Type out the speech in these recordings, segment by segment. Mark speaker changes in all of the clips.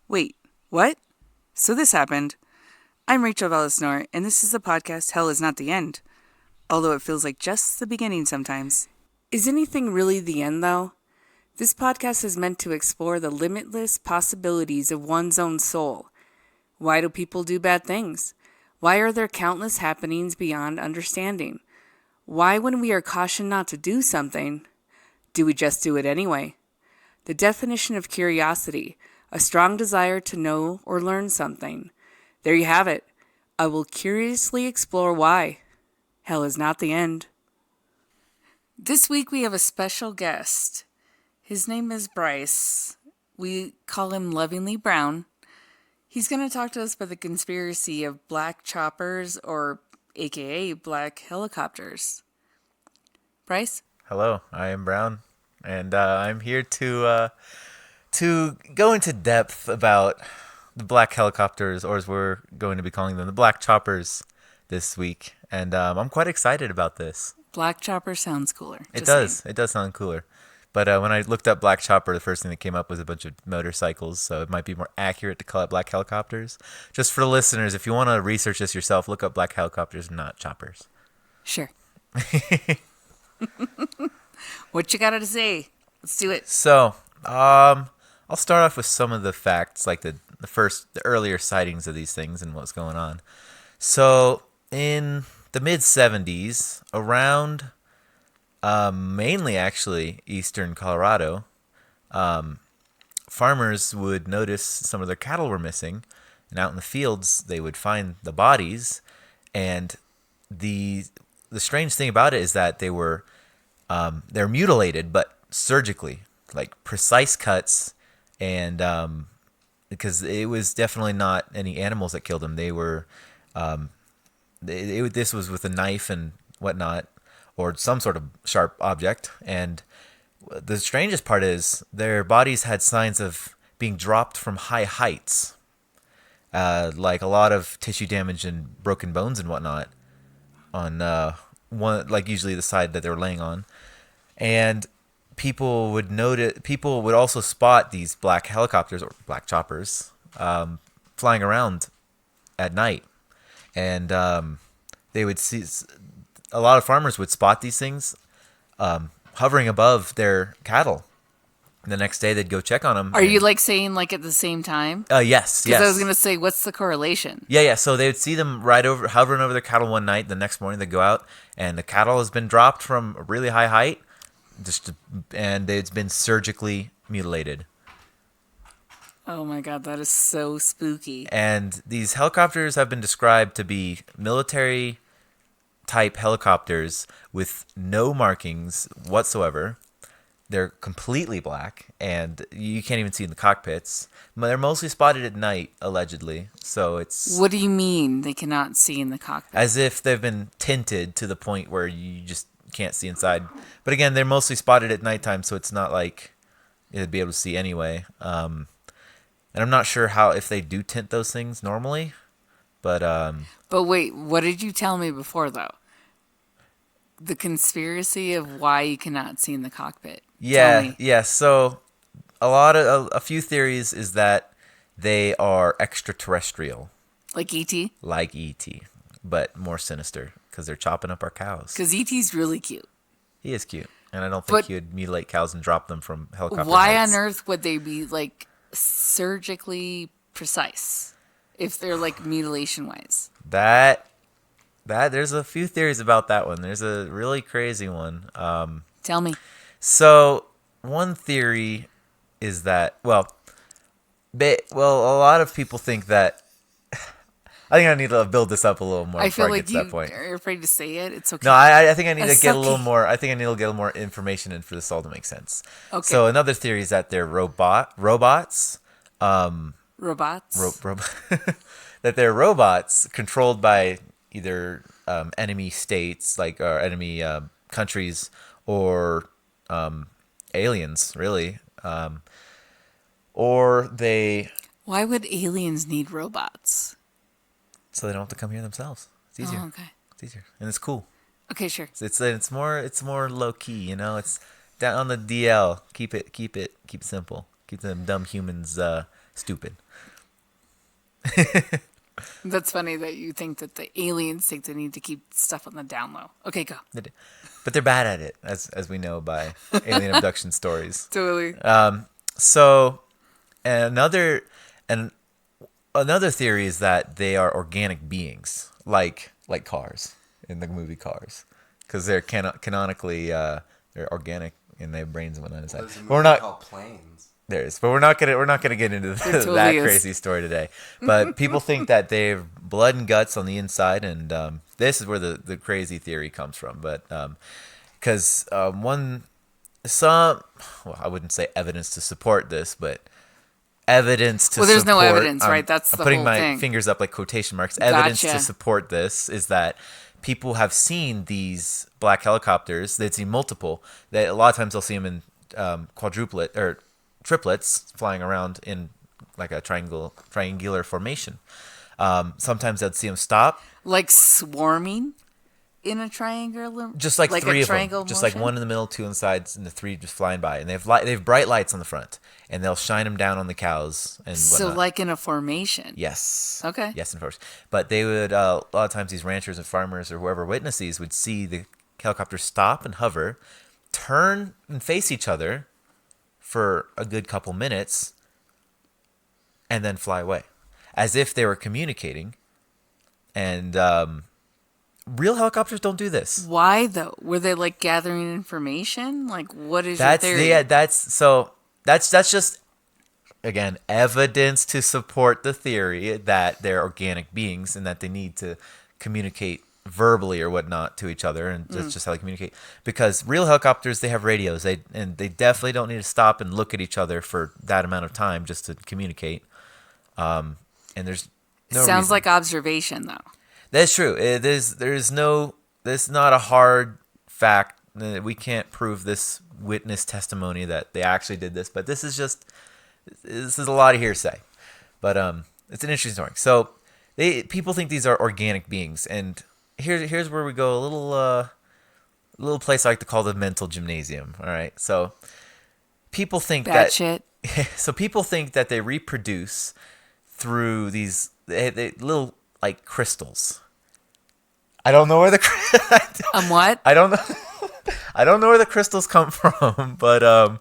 Speaker 1: Wait, what? So this happened. I'm Rachel Velis, and this is the podcast Hell is Not the End, although it feels like just the beginning sometimes. Is anything really the end, though? This podcast is meant to explore the limitless possibilities of one's own soul. Why do people do bad things? Why are there countless happenings beyond understanding? Why, when we are cautioned not to do something, do we just do it anyway? The definition of curiosity, a strong desire to know or learn something. There you have it. I will curiously explore why. Hell is not the end. This week we have a special guest. His name is Bryce. We call him lovingly Brown. He's going to talk to us about the conspiracy of black choppers, or aka black helicopters. Bryce?
Speaker 2: Hello, I am Brown, and I'm here to go into depth about the black helicopters, or as we're going to be calling them, the black choppers, this week. And I'm quite excited about this.
Speaker 1: Black chopper sounds cooler.
Speaker 2: It does. It does sound cooler. But when I looked up black chopper, the first thing that came up was a bunch of motorcycles, so it might be more accurate to call it black helicopters. Just for the listeners, if you want to research this yourself, look up black helicopters, not choppers.
Speaker 1: Sure. What you got to say? Let's do it.
Speaker 2: So, I'll start off with some of the facts, like the earlier sightings of these things and what's going on. So, in the mid 70s, around mainly actually eastern Colorado, farmers would notice some of their cattle were missing, and out in the fields they would find the bodies. And the strange thing about it is that they're mutilated, but surgically, like precise cuts, and because it was definitely not any animals that killed them. They were this was with a knife and whatnot, or some sort of sharp object. And the strangest part is their bodies had signs of being dropped from high heights, like a lot of tissue damage and broken bones and whatnot on one, like usually the side that they were laying on. And people would also spot these black helicopters, or black choppers, flying around at night. And they would see, a lot of farmers would spot these things hovering above their cattle. And the next day they'd go check on them.
Speaker 1: Are you saying at the same time?
Speaker 2: Yes.
Speaker 1: Because I was going to say, what's the correlation?
Speaker 2: Yeah. So they would see them hovering over their cattle one night. The next morning they'd go out, and the cattle has been dropped from a really high height, and it's been surgically mutilated.
Speaker 1: Oh my God, that is so spooky.
Speaker 2: And these helicopters have been described to be military type helicopters with no markings whatsoever. They're completely black, and you can't even see in the cockpits. They're mostly spotted at night, allegedly. So it's...
Speaker 1: What do you mean they cannot see in the cockpit?
Speaker 2: As if they've been tinted to the point where you just can't see inside. But again, they're mostly spotted at nighttime, so it's not like you'd be able to see anyway. And I'm not sure if they do tint those things normally, but...
Speaker 1: But wait, what did you tell me before, though? The conspiracy of why you cannot see in the cockpit.
Speaker 2: Yeah. So a few theories is that they are extraterrestrial.
Speaker 1: Like E.T.?
Speaker 2: Like E.T., but more sinister, because they're chopping up our cows.
Speaker 1: Because E.T.'s really cute.
Speaker 2: He is cute, and I don't think he would mutilate cows and drop them from helicopter
Speaker 1: Why
Speaker 2: heights.
Speaker 1: on earth would they be, surgically precise if they're, mutilation-wise?
Speaker 2: That there's a few theories about that one. There's a really crazy one.
Speaker 1: Tell me.
Speaker 2: So one theory is that, a lot of people think that. I think I need to build this up a little more before I get to that point.
Speaker 1: Are afraid to say it. It's okay.
Speaker 2: No, I think I need to get a little more. I think I need to get a little more information in for this all to make sense.
Speaker 1: Okay.
Speaker 2: So another theory is that they're robots.
Speaker 1: Robots?
Speaker 2: That they're robots controlled by either enemy states, or enemy countries, or aliens, really. Or they...
Speaker 1: Why would aliens need robots?
Speaker 2: So they don't have to come here themselves. It's easier.
Speaker 1: Oh, okay.
Speaker 2: It's easier, and it's cool.
Speaker 1: Okay, sure.
Speaker 2: It's more low key, It's down on the DL. Keep it simple. Keep them dumb humans Stupid.
Speaker 1: That's funny that you think that the aliens think they need to keep stuff on the down low. Okay, go.
Speaker 2: But they're bad at it, as we know by alien abduction stories.
Speaker 1: Totally.
Speaker 2: So another and another theory is that they are organic beings, like cars in the movie Cars, because they're canonically they're organic and they have brains and whatnot inside.
Speaker 3: There's a movie
Speaker 2: We're not
Speaker 3: called Planes.
Speaker 2: there is, but we're not gonna get into
Speaker 1: totally
Speaker 2: that
Speaker 1: is.
Speaker 2: crazy story today. But people think that they have blood and guts on the inside, and this is where the crazy theory comes from. But because I wouldn't say evidence to support this, but evidence to
Speaker 1: Well, there's no
Speaker 2: support,
Speaker 1: evidence, right? That's
Speaker 2: I'm
Speaker 1: the
Speaker 2: putting
Speaker 1: whole
Speaker 2: my
Speaker 1: thing.
Speaker 2: fingers up like quotation marks. Evidence
Speaker 1: Gotcha.
Speaker 2: to support this is that people have seen these black helicopters. They've seen multiple. A lot of times they'll see them in quadruplet or triplets flying around in like a triangular formation. Sometimes I'd see them stop,
Speaker 1: Like swarming in a triangular,
Speaker 2: just like three
Speaker 1: a
Speaker 2: of them,
Speaker 1: triangle
Speaker 2: just
Speaker 1: motion?
Speaker 2: like one in the middle, two on the sides, and the three just flying by. And they have bright lights on the front, and they'll shine them down on the cows and
Speaker 1: So
Speaker 2: whatnot.
Speaker 1: like in a formation.
Speaker 2: Yes.
Speaker 1: Okay.
Speaker 2: Yes, of course. But they would a lot of times these ranchers and farmers or whoever witness these would see the helicopter stop and hover, turn and face each other for a good couple minutes, and then fly away, as if they were communicating. And real helicopters don't do this.
Speaker 1: Why though? Were they like gathering information? Like what is
Speaker 2: That's
Speaker 1: your theory?
Speaker 2: yeah. That's just again evidence to support the theory that they're organic beings and that they need to communicate verbally or whatnot to each other, and that's just how they communicate. Because real helicopters, they have radios. They definitely don't need to stop and look at each other for that amount of time just to communicate. And there's no
Speaker 1: Sounds
Speaker 2: reason.
Speaker 1: like observation though.
Speaker 2: That's true. There's not a hard fact. We can't prove this witness testimony that they actually did this, but this is a lot of hearsay. But it's an interesting story. So people think these are organic beings, and here's where we go a little place I like to call the mental gymnasium. All right. So people think
Speaker 1: Bad
Speaker 2: that
Speaker 1: shit.
Speaker 2: so people think that they reproduce through these they little like crystals. I don't know where the
Speaker 1: What?
Speaker 2: I don't know. I don't know where the crystals come from, but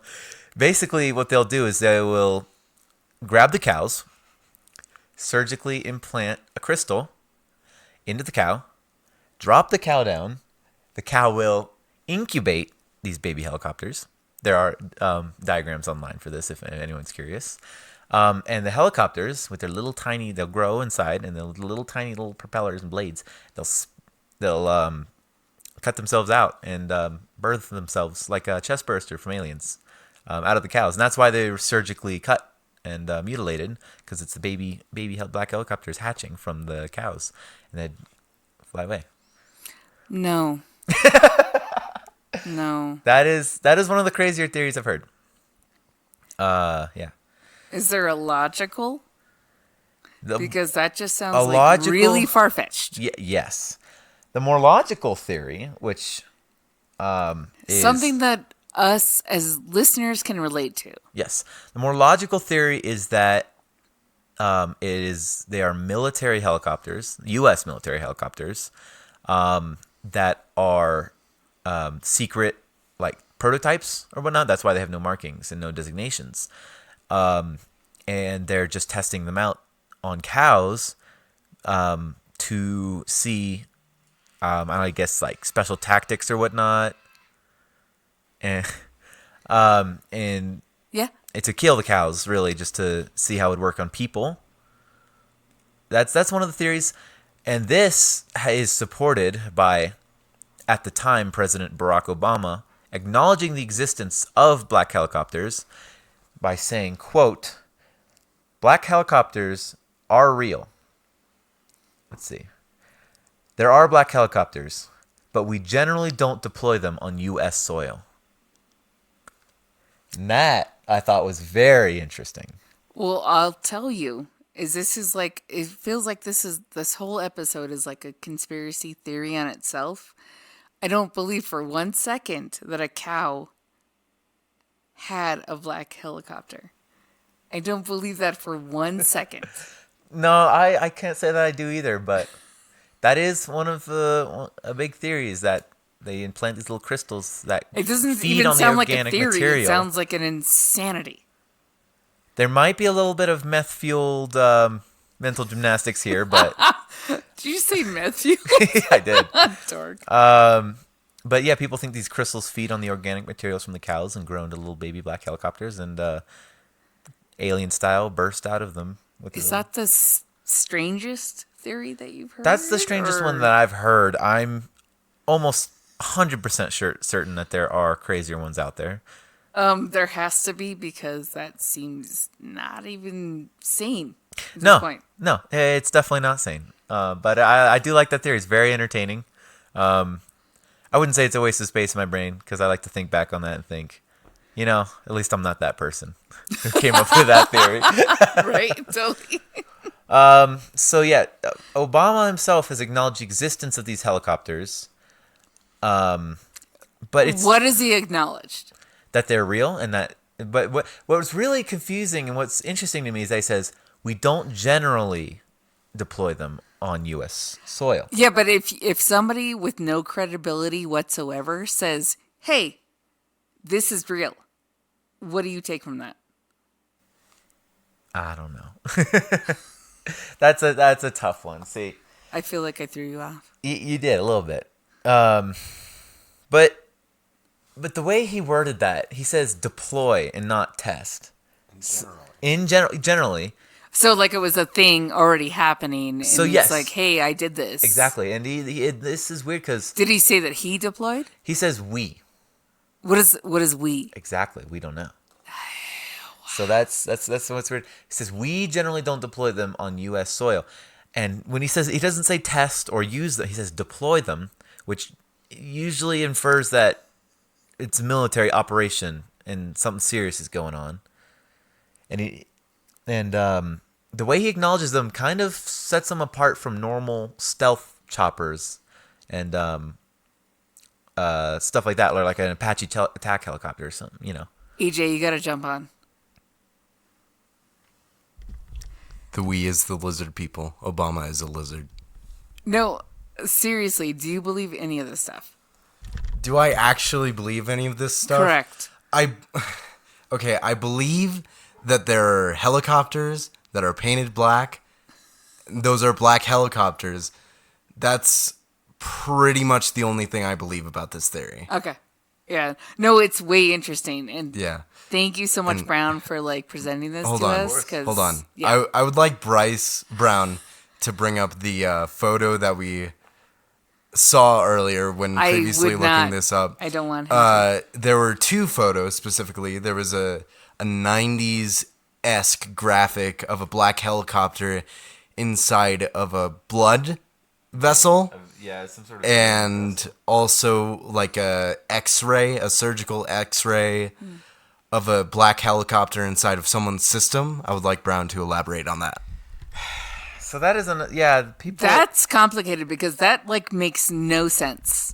Speaker 2: basically what they'll do is they will grab the cows, surgically implant a crystal into the cow, drop the cow down. The cow will incubate these baby helicopters. There are diagrams online for this if anyone's curious. And the helicopters, with their little tiny, they'll grow inside, and the little tiny little propellers and blades, they'll cut themselves out and birth themselves like a chest burster from Aliens out of the cows, and that's why they were surgically cut and mutilated, because it's the baby black helicopters hatching from the cows, and they'd fly away.
Speaker 1: No. No.
Speaker 2: That is one of the crazier theories I've heard. Yeah.
Speaker 1: Is there a logical? Because that just sounds
Speaker 2: a
Speaker 1: like
Speaker 2: logical-
Speaker 1: really far-fetched.
Speaker 2: Yes. The more logical theory, which is
Speaker 1: Something that us as listeners can relate to.
Speaker 2: yes, the more logical theory is that they are military helicopters, U.S. military helicopters, that are secret like prototypes or whatnot. That's why they have no markings and no designations, and they're just testing them out on cows to see. I guess like special tactics or whatnot, and
Speaker 1: Yeah.
Speaker 2: to kill the cows, really, just to see how it would work on people. That's one of the theories, and this is supported by, at the time, President Barack Obama acknowledging the existence of black helicopters by saying, quote, "Black helicopters are real." Let's see. "There are black helicopters, but we generally don't deploy them on U.S. soil." And that I thought was very interesting.
Speaker 1: Well, I'll tell you, it feels like this whole episode is like a conspiracy theory on itself. I don't believe for 1 second that a cow had a black helicopter. I don't believe that for 1 second.
Speaker 2: No, I can't say that I do either, but that is one of the a big theory is that they implant these little crystals that
Speaker 1: It doesn't
Speaker 2: feed
Speaker 1: even
Speaker 2: on the
Speaker 1: sound like a
Speaker 2: organic
Speaker 1: theory. It
Speaker 2: material.
Speaker 1: sounds like an insanity.
Speaker 2: There might be a little bit of meth-fueled mental gymnastics here, but
Speaker 1: Did you say Matthew?
Speaker 2: I did.
Speaker 1: Dork.
Speaker 2: But yeah, people think these crystals feed on the organic materials from the cows and grow into little baby black helicopters and alien style burst out of them.
Speaker 1: Is that the strangest theory that you've heard?
Speaker 2: That's the strangest one that I've heard. I'm almost 100% certain that there are crazier ones out there.
Speaker 1: There has to be because that seems not even sane at
Speaker 2: No,
Speaker 1: this point.
Speaker 2: no, it's definitely not sane. But I do like that theory. It's very entertaining. I wouldn't say it's a waste of space in my brain because I like to think back on that and think, at least I'm not that person who came up with that theory.
Speaker 1: Right? Totally.
Speaker 2: So yeah, Obama himself has acknowledged the existence of these helicopters. But it's
Speaker 1: What has he acknowledged?
Speaker 2: that they're real and that. But what's really confusing and what's interesting to me is that he says we don't generally deploy them on U.S. soil.
Speaker 1: Yeah, but if somebody with no credibility whatsoever says, "Hey, this is real," what do you take from that?
Speaker 2: I don't know. That's a tough one. See,
Speaker 1: I feel like I threw you off.
Speaker 2: you did a little bit, but the way he worded that, he says deploy and not test. Generally.
Speaker 1: So like it was a thing already happening. And
Speaker 2: So,
Speaker 1: it's
Speaker 2: yes.
Speaker 1: like, hey, I did this.
Speaker 2: Exactly, and this is weird because
Speaker 1: Did he say that he deployed?
Speaker 2: he says we.
Speaker 1: What is we?
Speaker 2: Exactly, we don't know. So that's what's weird. He says we generally don't deploy them on U.S. soil, and when he says he doesn't say test or use them, he says deploy them, which usually infers that it's a military operation and something serious is going on. And the way he acknowledges them kind of sets them apart from normal stealth choppers and stuff like that, or like an Apache attack helicopter or something,
Speaker 1: EJ, you gotta jump on.
Speaker 3: The we is the lizard people. Obama is a lizard.
Speaker 1: No, seriously, do you believe any of this stuff?
Speaker 3: Do I actually believe any of this stuff?
Speaker 1: Correct.
Speaker 3: I believe that there are helicopters that are painted black. Those are black helicopters. That's pretty much the only thing I believe about this theory.
Speaker 1: Okay. Yeah. No, it's way interesting. And
Speaker 3: Yeah.
Speaker 1: thank you so much, Brown, for presenting this
Speaker 3: Hold
Speaker 1: to
Speaker 3: on.
Speaker 1: us.
Speaker 3: Hold on.
Speaker 1: Yeah.
Speaker 3: I would like Bryce Brown to bring up the photo that we saw earlier when
Speaker 1: I
Speaker 3: previously
Speaker 1: would
Speaker 3: looking
Speaker 1: not.
Speaker 3: this up.
Speaker 1: I don't want him to.
Speaker 3: There were two photos specifically. There was a 90s-esque graphic of a black helicopter inside of a blood vessel.
Speaker 2: Yeah, some sort of.
Speaker 3: And also like a surgical X-ray of a black helicopter inside of someone's system. I would like Brown to elaborate on that.
Speaker 2: So that isn't. Yeah, people.
Speaker 1: That's complicated because that makes no sense.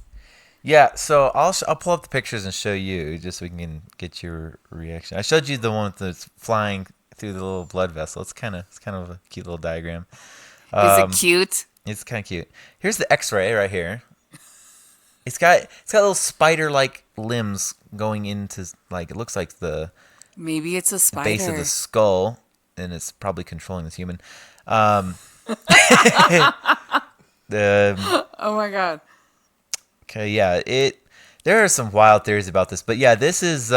Speaker 2: Yeah, so I'll pull up the pictures and show you just so we can get your reaction. I showed you the one that's flying through the little blood vessel. It's kind of a cute little diagram.
Speaker 1: Is it cute?
Speaker 2: It's kind of cute. Here's the X-ray right here. It's got little spider-like limbs going into it looks like the
Speaker 1: Maybe it's a spider.
Speaker 2: base of the skull, and it's probably controlling this human.
Speaker 1: Oh my god.
Speaker 2: Okay, yeah, there are some wild theories about this, but yeah, this is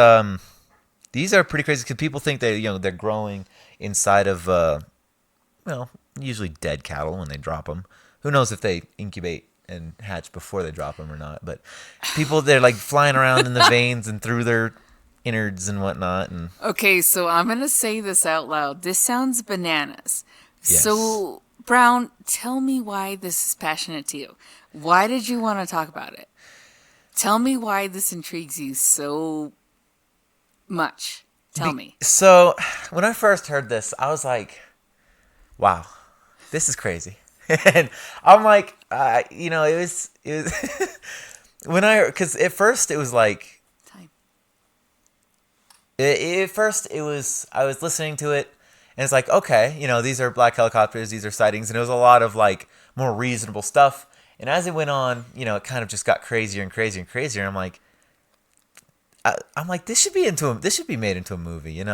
Speaker 2: these are pretty crazy because people think they're growing inside of usually dead cattle when they drop them. Who knows if they incubate and hatch before they drop them or not? But people, they're flying around in the veins and through their innards and whatnot. And
Speaker 1: Okay, so I'm gonna say this out loud. This sounds bananas.
Speaker 2: Yes.
Speaker 1: So Brown, tell me why this is passionate to you. Why did you want to talk about it? Tell me why this intrigues you so much. Tell me.
Speaker 2: So when I first heard this, I was like, "Wow, this is crazy." And I'm like, it was because at first it was like,
Speaker 1: Time.
Speaker 2: At first, I was listening to it, and it's like, okay, these are black helicopters, these are sightings, and it was a lot of like more reasonable stuff. And as it went on, it kind of just got crazier and crazier and crazier. I'm like, this should be made into a movie. It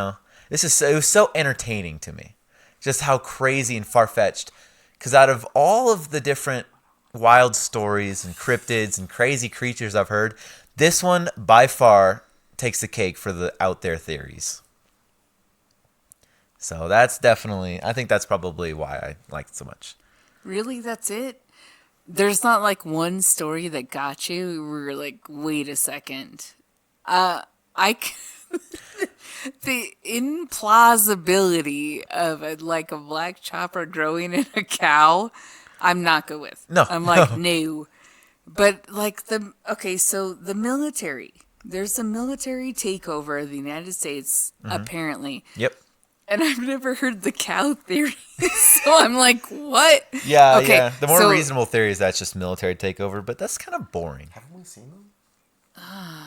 Speaker 2: was so entertaining to me, just how crazy and far fetched. Because out of all of the different wild stories and cryptids and crazy creatures I've heard, this one by far takes the cake for the out there theories. So I think that's probably why I like it so much.
Speaker 1: Really, that's it? There's not like one story that got you. We were like, wait a second. I the implausibility of a black chopper growing in a cow, I'm not good with.
Speaker 2: No,
Speaker 1: I'm like, no. But so the military. There's a military takeover of the United States, apparently.
Speaker 2: Yep.
Speaker 1: And I've never heard the cow theory. So I'm like, what?
Speaker 2: Yeah,
Speaker 1: Okay,
Speaker 2: yeah. The more
Speaker 1: so-
Speaker 2: reasonable theory is that's just military takeover, but that's kind of boring.
Speaker 3: Haven't we seen them?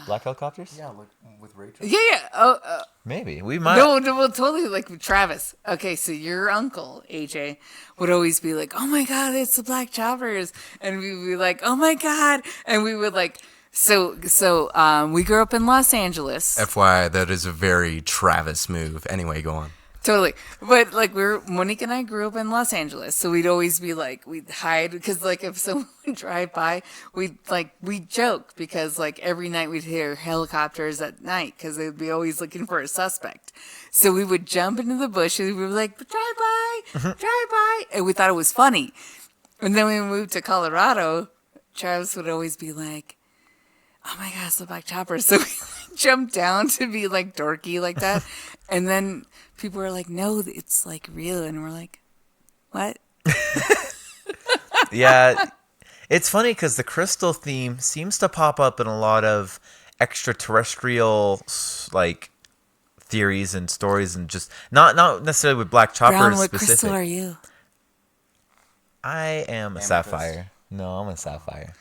Speaker 2: Black helicopters?
Speaker 3: Yeah, like with Rachel.
Speaker 1: Yeah. Oh,
Speaker 2: Maybe. We might.
Speaker 1: no, well, totally. Like with Travis. Okay, so your uncle, AJ, would always be like, oh my God, it's the Black Choppers. And we would be like, oh my God. And we would like, so we grew up in Los Angeles.
Speaker 3: FYI, that is a very Travis move. Anyway, go on.
Speaker 1: Totally. But like Monique and I grew up in Los Angeles. So we'd always be like, we'd hide because like if someone would drive by, we'd joke because like every night we'd hear helicopters at night because they'd be always looking for a suspect. So we would jump into the bush and we were like, drive by. And we thought it was funny. And then when we moved to Colorado, Travis would always be like, oh my God, it's the Black Chopper. So we jumped down to be like dorky like that. And then people were like, no, it's like real. And we're like, what?
Speaker 2: Yeah. It's funny because the crystal theme seems to pop up in a lot of extraterrestrial like theories and stories, and just not necessarily with Black Choppers
Speaker 1: Brown, what
Speaker 2: specific.
Speaker 1: crystal are you?
Speaker 2: I am a
Speaker 3: Amethyst.
Speaker 2: sapphire. No, I'm a sapphire.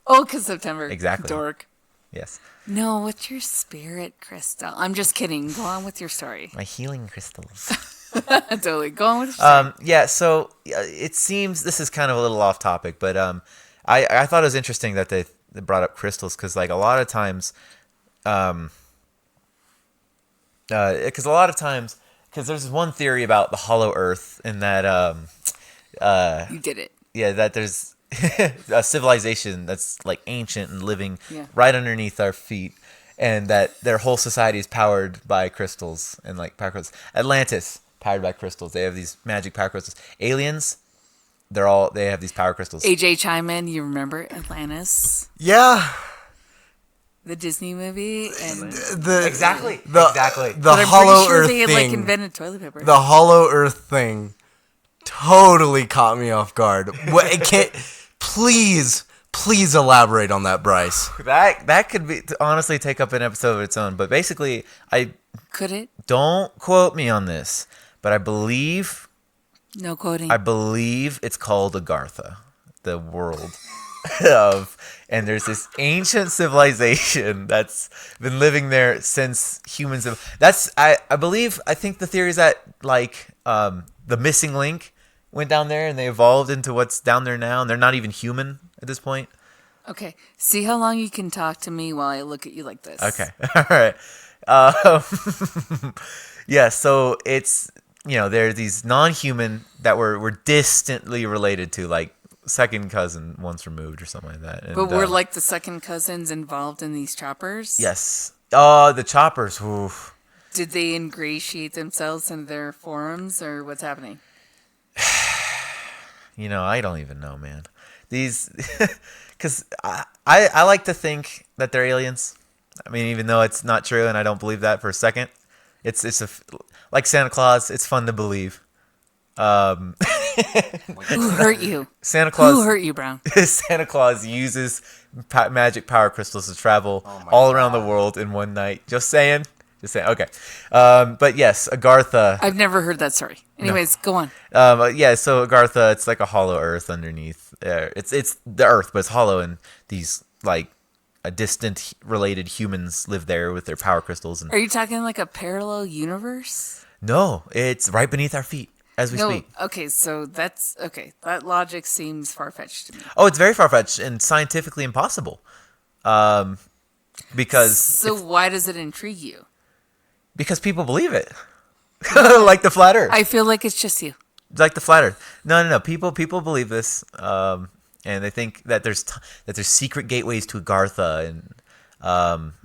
Speaker 1: Oh, because September.
Speaker 2: Exactly.
Speaker 1: Dork.
Speaker 2: Yes.
Speaker 1: No, what's your spirit crystal? I'm just kidding. Go on with your story.
Speaker 2: My healing crystals.
Speaker 1: Totally. Go on with your story.
Speaker 2: Yeah, so it seems this is kind of a little off topic, but I thought it was interesting that they brought up crystals because like a lot of times, because there's one theory about the hollow Earth and that
Speaker 1: You did it.
Speaker 2: yeah, that there's a civilization that's like ancient and living
Speaker 1: Yeah.
Speaker 2: right underneath our feet, and that their whole society is powered by crystals and like power crystals. Atlantis powered by crystals. They have these magic power crystals. Aliens, they have these power crystals.
Speaker 1: AJ chime in. You remember Atlantis,
Speaker 3: Yeah,
Speaker 1: the Disney movie, and
Speaker 2: Exactly.
Speaker 3: The
Speaker 1: but I'm
Speaker 3: Hollow
Speaker 1: pretty sure
Speaker 3: Earth
Speaker 1: they had
Speaker 3: thing.
Speaker 1: like invented toilet paper.
Speaker 3: The Hollow Earth thing totally caught me off guard. What? It can't. Please elaborate on that, Bryce.
Speaker 2: That could be honestly take up an episode of its own. But basically, I
Speaker 1: Could it?
Speaker 2: don't quote me on this, but I believe
Speaker 1: No quoting.
Speaker 2: it's called Agartha, the world of, and there's this ancient civilization that's been living there since humans have. I think the theory is that like the missing link went down there and they evolved into what's down there now, and they're not even human at this point.
Speaker 1: Okay. See how long you can talk to me while I look at you like this.
Speaker 2: Okay. All right. Yeah, so it's, there are these non-human that we're distantly related to, like second cousin once removed or something like that. And,
Speaker 1: But we're like the second cousins involved in these choppers?
Speaker 2: yes. Oh, the choppers. Oof.
Speaker 1: Did they ingratiate themselves in their forums or what's happening?
Speaker 2: I don't even know, man. These, because I like to think that they're aliens. I mean, even though it's not true, and I don't believe that for a second. Like Santa Claus. It's fun to believe.
Speaker 1: Who hurt you?
Speaker 2: Santa Claus.
Speaker 1: Who hurt you, Brown?
Speaker 2: Santa Claus uses magic power crystals to travel all around the world in one night. Just saying. Okay. But yes, Agartha.
Speaker 1: I've never heard that story. Anyways, go on.
Speaker 2: Yeah. So Agartha, it's like a hollow Earth underneath. It's the Earth, but it's hollow, and these like a distant related humans live there with their power crystals. And
Speaker 1: Are you talking like a parallel universe?
Speaker 2: no, it's right beneath our feet as we
Speaker 1: No.
Speaker 2: speak.
Speaker 1: Okay, so that's okay. That logic seems far-fetched to me.
Speaker 2: Oh, it's very far-fetched and scientifically impossible. Because
Speaker 1: So why does it intrigue you?
Speaker 2: people believe it. Like the flat earth.
Speaker 1: I feel like it's just you.
Speaker 2: Like the flat earth. No. People believe this. And they think that there's secret gateways to Agartha,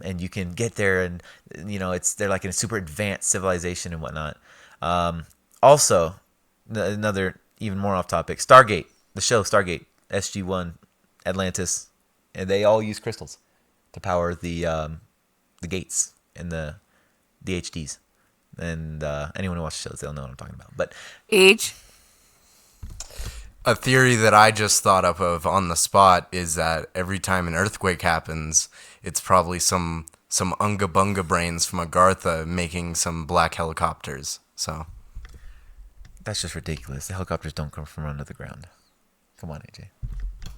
Speaker 2: and you can get there, and they're like in a super advanced civilization and whatnot. Also, another even more off topic, Stargate, the show Stargate, SG-1, Atlantis, and they all use crystals to power the gates and the HDs. And anyone who watches shows, they'll know what I'm talking about. But
Speaker 1: Age?
Speaker 3: A theory that I just thought up of on the spot is that every time an earthquake happens, it's probably some unga bunga brains from Agartha making some black helicopters. So
Speaker 2: that's just ridiculous. The helicopters don't come from under the ground. Come on, AJ.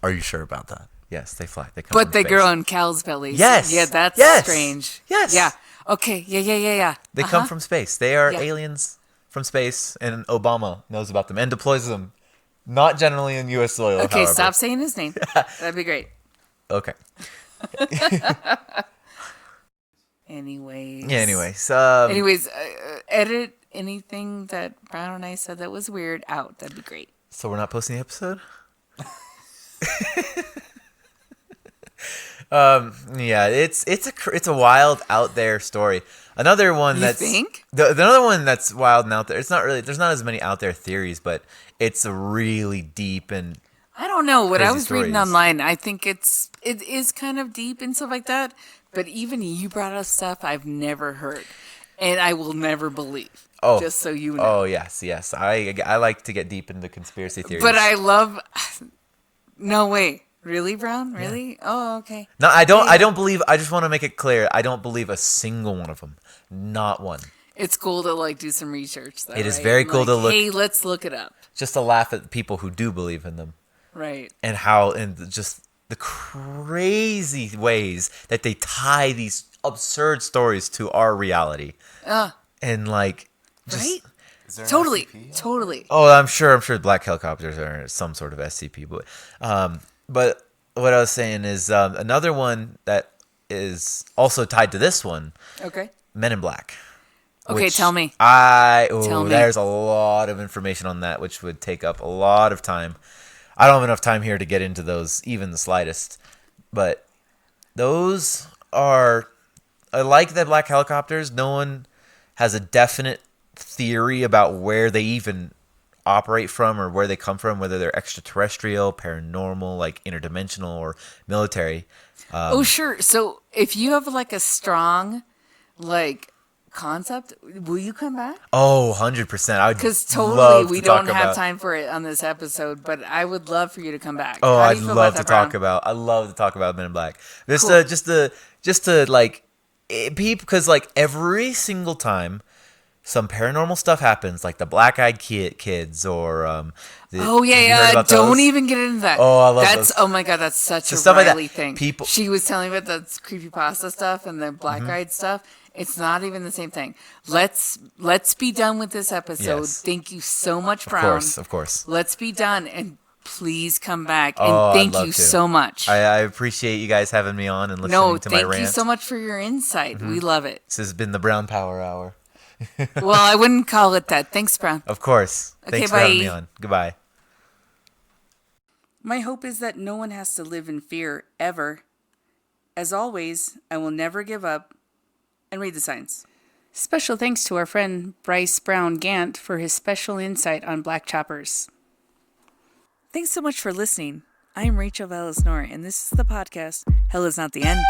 Speaker 3: are you sure about that?
Speaker 2: Yes, they fly. They come
Speaker 1: But
Speaker 2: from
Speaker 1: they
Speaker 2: space.
Speaker 1: grow on cows' bellies.
Speaker 2: Yes.
Speaker 1: Yeah, that's
Speaker 2: Yes.
Speaker 1: strange.
Speaker 2: Yes.
Speaker 1: Yeah. Okay. Yeah.
Speaker 2: They come from space. They are
Speaker 1: Yeah.
Speaker 2: aliens from space, and Obama knows about them and deploys them. Not generally in U.S. soil,
Speaker 1: Okay,
Speaker 2: however.
Speaker 1: stop saying his name. That'd be great.
Speaker 2: Okay.
Speaker 1: Anyways.
Speaker 2: Yeah, anyways.
Speaker 1: Anyways, edit anything that Brown and I said that was weird out. That'd be great.
Speaker 2: So we're not posting the episode? Yeah, it's a wild out there story. Another one
Speaker 1: You think?
Speaker 2: Another one that's wild and out there. It's not really. There's not as many out there theories, but it's a really deep and
Speaker 1: I don't know. What I
Speaker 2: Crazy
Speaker 1: was reading
Speaker 2: stories.
Speaker 1: online, I think it is kind of deep and stuff like that. But even you brought up stuff I've never heard, and I will never believe.
Speaker 2: Oh.
Speaker 1: Just so you know.
Speaker 2: oh yes. I like to get deep into conspiracy theories.
Speaker 1: But I love. No way. Really, Brown? Really? Oh, okay.
Speaker 2: No, I don't.
Speaker 1: Yeah.
Speaker 2: I don't believe. I just want to make it clear. I don't believe a single one of them. Not one.
Speaker 1: It's cool to like do some research. Though,
Speaker 2: It is
Speaker 1: right?
Speaker 2: very
Speaker 1: And,
Speaker 2: cool
Speaker 1: like,
Speaker 2: to look-
Speaker 1: Hey, let's look it up.
Speaker 2: Just to laugh at people who do believe in them.
Speaker 1: Right.
Speaker 2: And how, and just the crazy ways that they tie these absurd stories to our reality. And like, just,
Speaker 1: Right.
Speaker 3: Is there an
Speaker 1: Totally.
Speaker 3: SCP?
Speaker 1: Totally.
Speaker 2: oh, I'm sure black helicopters are some sort of SCP. But what I was saying is another one that is also tied to this one,
Speaker 1: Okay.
Speaker 2: Men in Black.
Speaker 1: Okay,
Speaker 2: which
Speaker 1: tell me.
Speaker 2: Tell
Speaker 1: me.
Speaker 2: There's a lot of information on that, which would take up a lot of time. I don't have enough time here to get into those, even the slightest. But those are, I like the black helicopters. No one has a definite theory about where they even operate from or where they come from, whether they're extraterrestrial, paranormal, like interdimensional, or military.
Speaker 1: Oh, sure. So if you have like a strong, like, concept, will you come back?
Speaker 2: Oh, 100%. I would
Speaker 1: Because totally,
Speaker 2: love
Speaker 1: we
Speaker 2: to talk
Speaker 1: don't have
Speaker 2: about-
Speaker 1: time for it on this episode, but I would love for you to come back.
Speaker 2: Oh,
Speaker 1: How do
Speaker 2: I'd
Speaker 1: you feel
Speaker 2: love
Speaker 1: about
Speaker 2: to
Speaker 1: that, Brown?
Speaker 2: talk about. I love to talk about Men in Black. Just
Speaker 1: Cool.
Speaker 2: just to like, because like every single time some paranormal stuff happens, like the black-eyed kids, or
Speaker 1: Oh
Speaker 2: have you heard
Speaker 1: yeah.
Speaker 2: about
Speaker 1: Don't
Speaker 2: those?
Speaker 1: even get into that.
Speaker 2: Oh, I love
Speaker 1: that's,
Speaker 2: those.
Speaker 1: Oh my god, that's such
Speaker 2: So
Speaker 1: a
Speaker 2: stuff like that.
Speaker 1: Riley thing.
Speaker 2: People-
Speaker 1: She was telling me about that creepypasta stuff and the black-eyed stuff. It's not even the same thing. Let's be done with this episode.
Speaker 2: Yes.
Speaker 1: Thank you so much, Brown.
Speaker 2: Of course.
Speaker 1: Let's be done, and please come back.
Speaker 2: Oh,
Speaker 1: And
Speaker 2: I'd
Speaker 1: thank
Speaker 2: love
Speaker 1: you
Speaker 2: to.
Speaker 1: so much.
Speaker 2: I appreciate you guys having me on and listening
Speaker 1: No,
Speaker 2: to my
Speaker 1: thank
Speaker 2: rant.
Speaker 1: you so much for your insight. We love it.
Speaker 2: This has been the Brown Power Hour.
Speaker 1: Well, I wouldn't call it that. Thanks, Brown.
Speaker 2: Of course.
Speaker 1: Okay,
Speaker 2: Thanks for having
Speaker 1: bye.
Speaker 2: me on. Goodbye.
Speaker 1: My hope is that no one has to live in fear ever. As always, I will never give up and read the signs. Special thanks to our friend Bryce Brown Gant for his special insight on black choppers. Thanks so much for listening. I am Rachel Velis, and this is the podcast Hell is Not the End.